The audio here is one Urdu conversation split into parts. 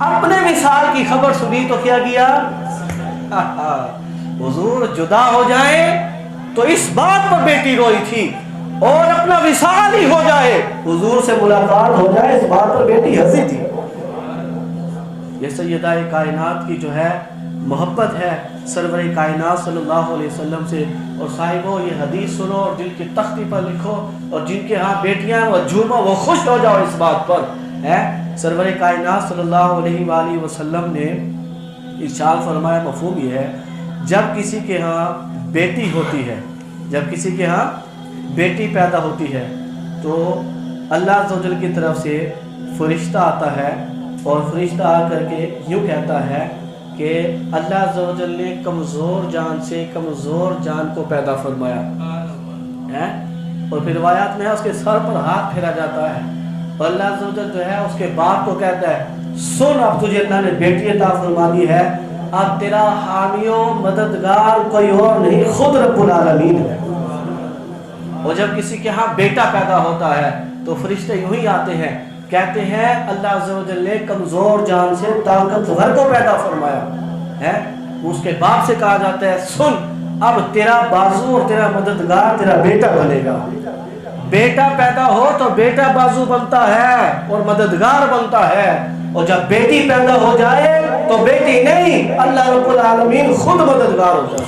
اپنے وصال کی خبر سنی تو کیا کیا؟ حضور جدا ہو جائے تو اس بات پر بیٹی روئی تھی، اور اپنا وصال ہی ہو جائے، حضور سے ملاقات ہو جائے، اس بات پر بیٹی ہنسی تھی۔ یہ سیدہ کائنات کی جو ہے محبت ہے سرور کائنات صلی اللہ علیہ وسلم سے۔ اور صاحبو یہ حدیث سنو اور دل کی تختی پر لکھو، اور جن کے ہاں بیٹیاں وہ جھومو، وہ خوش ہو جاؤ اس بات پر ہے۔ سرور کائنات صلی اللہ علیہ وآلہ وسلم نے ارشاد فرمایا، مفہوم یہ ہے جب کسی کے ہاں بیٹی ہوتی ہے، جب کسی کے ہاں بیٹی پیدا ہوتی ہے تو اللہ عز و جل کی طرف سے فرشتہ آتا ہے، اور فرشتہ آ کر کے یوں کہتا ہے کہ اللہ عز و جل نے کمزور جان سے کمزور جان کو پیدا فرمایا ہے، اور پھر روایات میں ہے اس کے سر پر ہاتھ پھیرا جاتا ہے، اور اللہ عز و جل جو ہے اس کے باپ کو کہتا ہے سن اب تجھے اللہ نے بیٹی عطا فرما دی ہے، اب تیرا حامی و مددگار کوئی اور نہیں، خود رب العالمین ہے۔ اور جب کسی کے ہاں بیٹا پیدا ہوتا ہے تو فرشتے یوں ہی آتے ہیں، کہتے ہیں اللہ عز و جل نے کمزور جان سے طاقتور کو پیدا فرمایا ہے۔ اس کے باپ سے کہا جاتا ہے سن اب تیرا بازو اور تیرا مددگار تیرا بیٹا بنے گا۔ بیٹا پیدا ہو تو بیٹا بازو بنتا ہے اور مددگار بنتا ہے، اور جب بیٹی پیدا ہو جائے تو بیٹی نہیں، اللہ رب العالمین خود مددگار ہوتا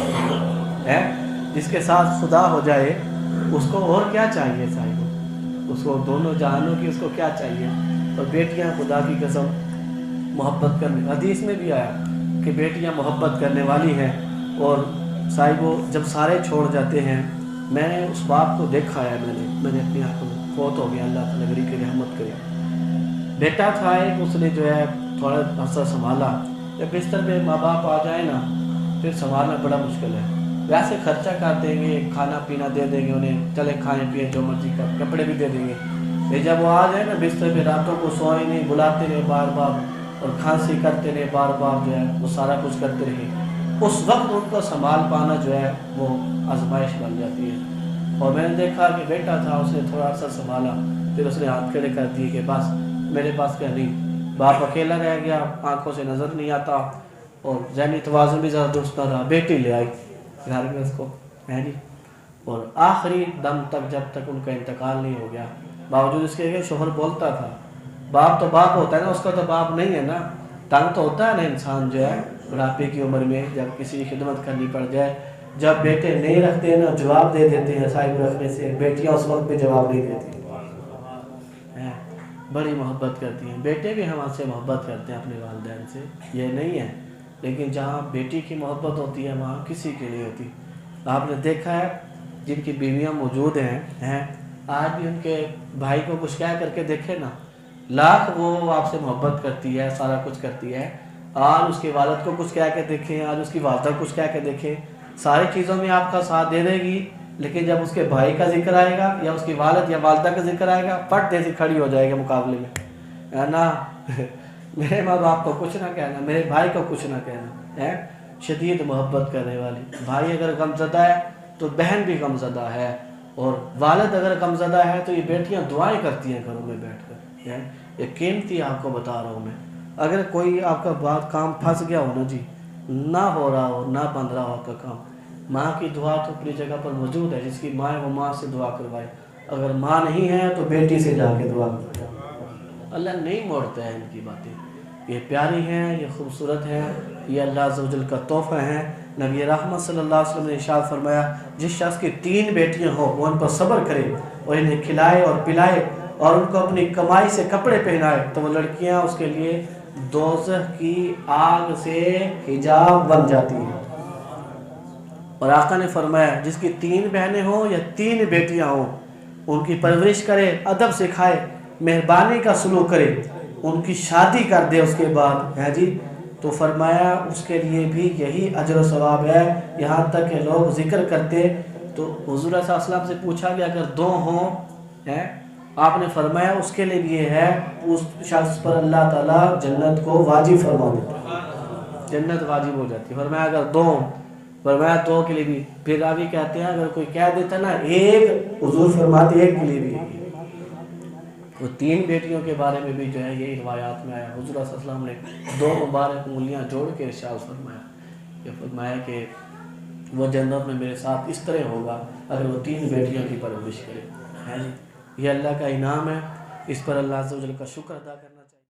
ہے۔ جس کے ساتھ خدا ہو جائے اس کو اور کیا چاہیے صاحب؟ اس کو دونوں جہانوں کی اس کو کیا چاہیے؟ اور بیٹیاں خدا کی قسم محبت کرنے، حدیث میں بھی آیا کہ بیٹیاں محبت کرنے والی ہیں، اور صاحبو جب سارے چھوڑ جاتے ہیں، میں نے اس باپ کو دیکھا ہے، میں نے اپنی آنکھوں میں، فوت ہو گیا، اللہ تعالیٰ غریب کی رحمت کرے، بیٹا تھا ایک، اس نے جو ہے تھوڑا عرصہ سنبھالا، جب بستر پہ ماں باپ آ جائے نا پھر سنبھالنا بڑا مشکل ہے، ویسے خرچہ کر دیں گے، کھانا پینا دے دیں گے انہیں، چلے کھائیں پییں جو مرضی کر، کپڑے بھی دے دیں گے، پھر جب وہ آ جائے نا بستر پہ راتوں کو سوئے نہیں، بلاتے رہے بار بار، اور کھانسی کرتے رہے بار بار، جو ہے وہ سارا کچھ کرتے رہے، اس وقت ان کو سنبھال پانا جو ہے وہ آزمائش بن جاتی ہے۔ اور میں نے دیکھا کہ بیٹا تھا، اس نے تھوڑا عرصہ سنبھالا، پھر اس نے ہاتھ کھڑے کر دیے کہ بس میرے پاس کیا نہیں، باپ اکیلا رہ گیا، آنکھوں سے نظر نہیں آتا، اور ذہنی توازن بھی زیادہ درست نہ رہا، بیٹی لے آئی گھر میں اس کو ہے جی، اور آخری دم تک جب تک ان کا انتقال نہیں ہو گیا، باوجود اس کے کہ شوہر بولتا تھا، باپ تو باپ ہوتا ہے نا، اس کا تو باپ نہیں ہے نا، تنگ تو ہوتا ہے نا انسان جو ہے بڑھاپے کی عمر میں جب کسی کی خدمت کرنی پڑ جائے، جب بیٹے نہیں رکھتے نا جواب دے دیتے ہیں صاحب رکھنے سے، بیٹیاں اس وقت پہ جواب نہیں دیتی، بڑی محبت کرتی ہیں، بیٹے بھی ہم سے محبت کرتے ہیں اپنے والدین سے، یہ نہیں ہے، لیکن جہاں بیٹی کی محبت ہوتی ہے وہاں کسی کی نہیں ہوتی۔ آپ نے دیکھا ہے جن کی بیویاں موجود ہیں آج بھی ان کے بھائی کو کچھ کہہ کر کے دیکھے نا، لاکھ وہ آپ سے محبت کرتی ہے، سارا کچھ کرتی ہے، آج اس کے والد کو کچھ کہہ کے دیکھیں، آج اس کی والدہ کچھ کہہ کے دیکھیں، ساری چیزوں میں آپ کا ساتھ دے دے گی، لیکن جب اس کے بھائی کا ذکر آئے گا یا اس کی والد یا والدہ کا ذکر آئے گا پٹ دے سے کھڑی ہو جائے گا مقابلے میں، ہے نا میرے ماں باپ کو کچھ نہ کہنا، میرے بھائی کو کچھ نہ کہنا ہے۔ شدید محبت کرنے والی، بھائی اگر غمزدہ ہے تو بہن بھی غمزدہ ہے، اور والد اگر غمزدہ ہے تو یہ بیٹیاں دعائیں کرتی ہیں گھروں میں بیٹھ کر، یہ قیمتی آپ کو بتا رہا ہوں میں۔ اگر کوئی آپ کا بات کام پھنس گیا ہو نا جی، نہ ہو رہا ہو، نہ بن رہا ہو آپ کا کام، ماں کی دعا تو اپنی جگہ پر موجود ہے، جس کی ماں ہے وہ ماں سے دعا کروائے، اگر ماں نہیں ہے تو بیٹی سے جا کے دعا کروائے، اللہ نہیں موڑتا ہے ان کی باتیں، یہ پیاری ہیں، یہ خوبصورت ہیں، یہ اللہ عز و جل کا تحفہ ہیں۔ نبی رحمت صلی اللہ علیہ وسلم نے ارشاد فرمایا جس شخص کی 3 بیٹیاں ہوں وہ ان پر صبر کرے اور انہیں کھلائے اور پلائے اور ان کو اپنی کمائی سے کپڑے پہنائے تو وہ لڑکیاں اس کے لیے دوزخ کی آگ سے حجاب بن جاتی ہیں۔ اور آقا نے فرمایا جس کی 3 بہنیں ہوں یا 3 بیٹیاں ہوں ان کی پرورش کرے، ادب سکھائے، مہربانی کا سلوک کرے، ان کی شادی کر دے اس کے بعد ہے جی، تو فرمایا اس کے لیے بھی یہی اجر و ثواب ہے۔ یہاں تک کہ لوگ ذکر کرتے تو حضور صلی اللہ علیہ وسلم سے پوچھا کہ اگر 2 ہوں آپ نے فرمایا اس کے لیے بھی یہ ہے، اس شخص پر اللہ تعالیٰ جنت کو واجب فرما دیتا ہے، جنت واجب ہو جاتی ہے۔ فرمایا اگر 2 ہوں، فرمایا 2 کے لیے بھی، پھر راوی کہتے ہیں اگر کوئی کہہ دیتا نا 1، حضور فرماتے 1 کے لیے بھی وہ 3 بیٹیوں کے بارے میں بھی جو ہے یہی روایات میں آیا. حضور صلی اللہ علیہ وسلم نے 2 مبارک انگلیاں جوڑ کے ارشاد فرمایا، یہ فرمایا کہ وہ جنت میں میرے ساتھ اس طرح ہوگا اگر وہ 3 بیٹیوں کی پرورش کرے. یہ اللہ کا انعام ہے، اس پر اللہ عز و جل کا شکر ادا کرنا.